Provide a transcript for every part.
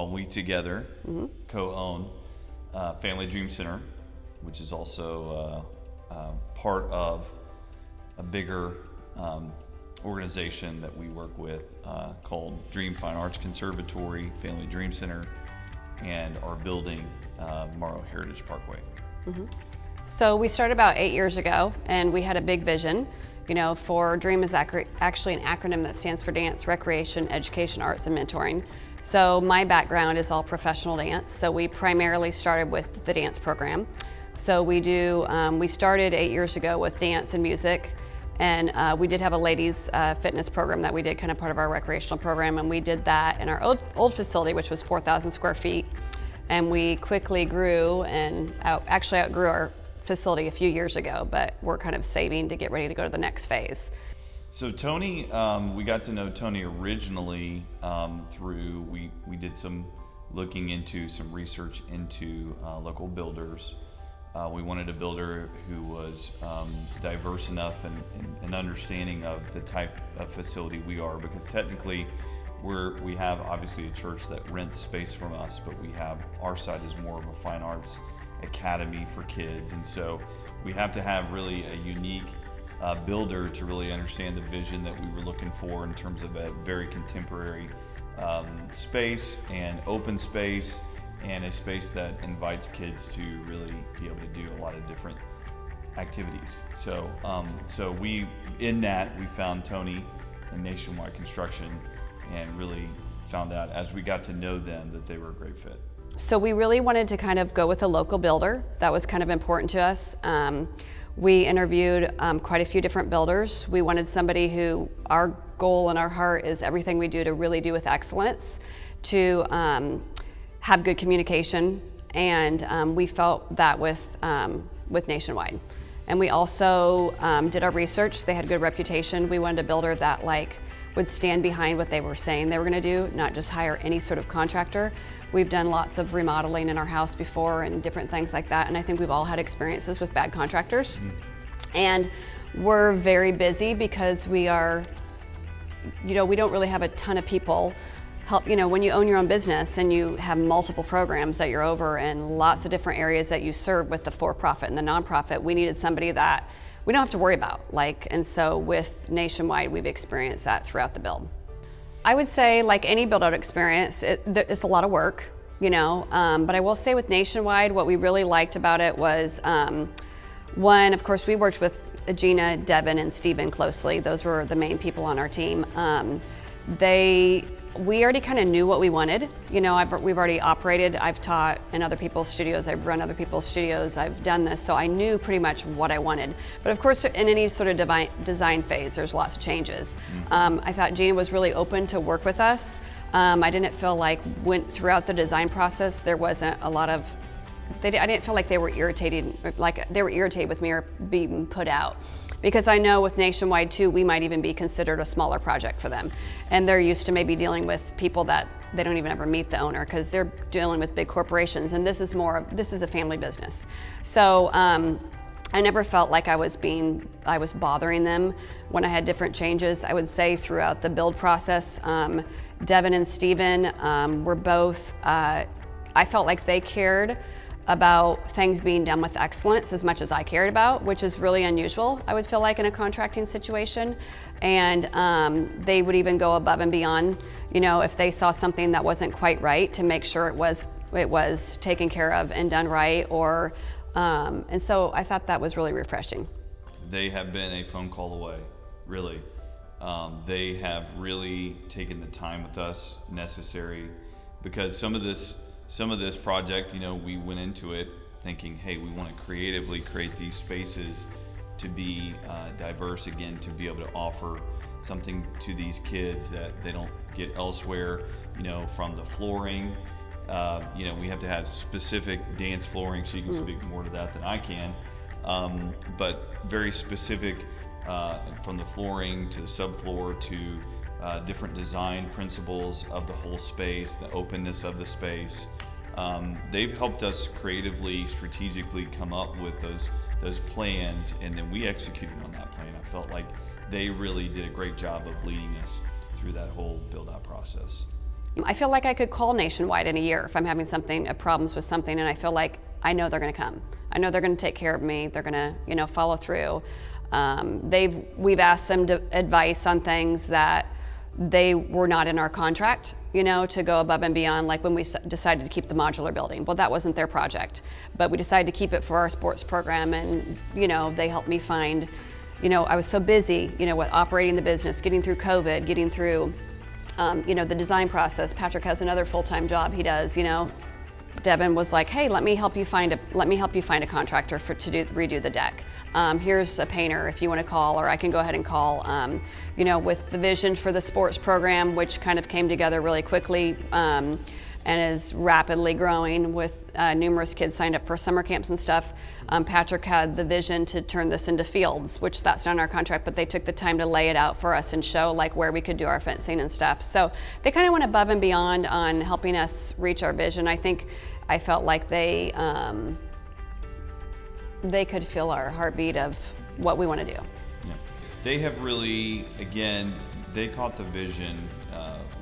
we together co-own Family Dream Center, which is also part of a bigger organization that we work with called Dream Fine Arts Conservatory, Family Dream Center, and our building, Moraw Heritage Parkway. So we started about 8 years ago, and we had a big vision. You know, for DREAM is actually an acronym that stands for Dance, Recreation, Education, Arts, and Mentoring. So my background is all professional dance, so we primarily started with the dance program. So we started 8 years ago with dance and music, and we did have a ladies fitness program that we did, kind of part of our recreational program, and we did that in our old facility, which was 4,000 square feet. And we quickly grew and actually outgrew our facility a few years ago, but we're kind of saving to get ready to go to the next phase. So Tony, we got to know Tony originally through, we did some looking into some research into local builders. We wanted a builder who was diverse enough and understanding of the type of facility we are, because technically we have obviously a church that rents space from us, but our side is more of a fine arts academy for kids, and so we have to have really a unique builder to really understand the vision that we were looking for in terms of a very contemporary space and open space, and a space that invites kids to really be able to do a lot of different activities. So we found Tony in Nationwide Construction, and really found out as we got to know them that they were a great fit. So we really wanted to kind of go with a local builder. That was kind of important to us. We interviewed quite a few different builders. We wanted somebody who, our goal and our heart is everything we do to really do with excellence, to have good communication, and we felt that with Nationwide. And we also did our research. They had a good reputation. We wanted a builder that would stand behind what they were saying they were going to do, not just hire any sort of contractor. We've done lots of remodeling in our house before and different things like that, and I think we've all had experiences with bad contractors. And we're very busy because we are, we don't really have a ton of people help. When you own your own business and you have multiple programs that you're over and lots of different areas that you serve with the for-profit and the nonprofit, we needed somebody that we don't have to worry about. And so with Nationwide, we've experienced that throughout the build. I would say, like any build-out experience, it's a lot of work, but I will say with Nationwide, what we really liked about it was, one, of course, we worked with Gina, Devin, and Steven closely. Those were the main people on our team. We already kind of knew what we wanted. We've already operated. I've taught in other people's studios. I've run other people's studios. I've done this, so I knew pretty much what I wanted. But of course, in any sort of design phase, there's lots of changes. I thought Gina was really open to work with us. I didn't feel like throughout the design process, there wasn't a lot of, I didn't feel like they were irritated with me or being put out. Because I know with Nationwide too, we might even be considered a smaller project for them. And they're used to maybe dealing with people that they don't even ever meet the owner, because they're dealing with big corporations, and this is a family business. So I never felt like I was bothering them when I had different changes. I would say throughout the build process, Devin and Steven were both, I felt like they cared about things being done with excellence as much as I cared about, which is really unusual, I would feel like, in a contracting situation. And they would even go above and beyond, if they saw something that wasn't quite right, to make sure it was taken care of and done right, and so I thought that was really refreshing. They have been a phone call away, really. They have really taken the time with us necessary, because some of this project, we went into it thinking, hey, we want to creatively create these spaces to be diverse again, to be able to offer something to these kids that they don't get elsewhere, from the flooring. We have to have specific dance flooring, so you can speak more to that than I can, but very specific from the flooring to the subfloor to different design principles of the whole space, the openness of the space. They've helped us creatively, strategically come up with those plans, and then we executed on that plan. I felt like they really did a great job of leading us through that whole build-out process. I feel like I could call Nationwide in a year if I'm having problems with something, and I feel like I know they're going to come. I know they're going to take care of me. They're going to, follow through. We've asked them advice on things that they were not in our contract, to go above and beyond, like when we decided to keep the modular building. Well, that wasn't their project, but we decided to keep it for our sports program, and, they helped me find, I was so busy, with operating the business, getting through COVID, getting through, the design process. Patrick has another full-time job he does, Devin was like, hey, let me help you find a contractor to redo the deck. Here's a painter if you want to call, or I can go ahead and call. With the vision for the sports program, which kind of came together really quickly and is rapidly growing with numerous kids signed up for summer camps and stuff. Patrick had the vision to turn this into fields, which that's not in our contract, but they took the time to lay it out for us and show like where we could do our fencing and stuff. So they kind of went above and beyond on helping us reach our vision. I felt like they could feel our heartbeat of what we want to do. Yeah. They have really, again, they caught the vision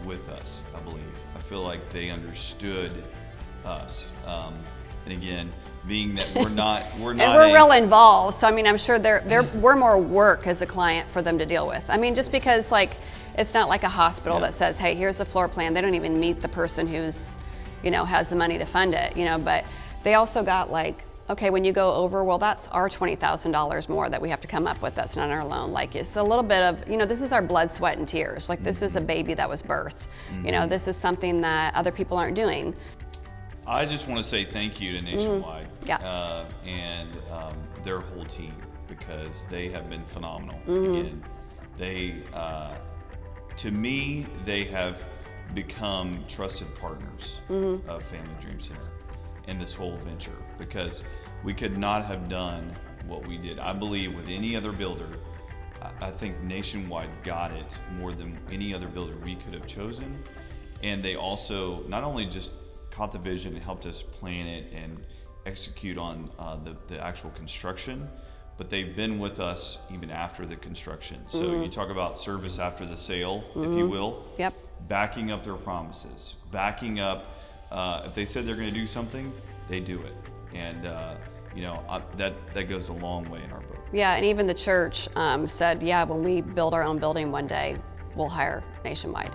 with us, I believe. I feel like they understood us. And again, being that we're not and we're real involved. So I'm sure we're more work as a client for them to deal with. just because it's not like a hospital that says, hey, here's a floor plan. They don't even meet the person who's, has the money to fund it, but they also got okay, when you go over, well, that's our $20,000 more that we have to come up with. That's not our loan. It's a little bit of, this is our blood, sweat, and tears. This is a baby that was birthed. This is something that other people aren't doing. I just want to say thank you to Nationwide Yeah. and their whole team, because they have been phenomenal. Mm-hmm. Again, to me, they have become trusted partners of Family Dream Center in this whole venture, because we could not have done what we did. I believe with any other builder, I think Nationwide got it more than any other builder we could have chosen. And they also not only just caught the vision and helped us plan it and execute on the actual construction, but they've been with us even after the construction. So you talk about service after the sale, if you will. Yep. Backing up their promises, backing up, if they said they're going to do something, they do it. And that goes a long way in our book. Yeah, and even the church said, yeah, when we build our own building one day, we'll hire Nationwide.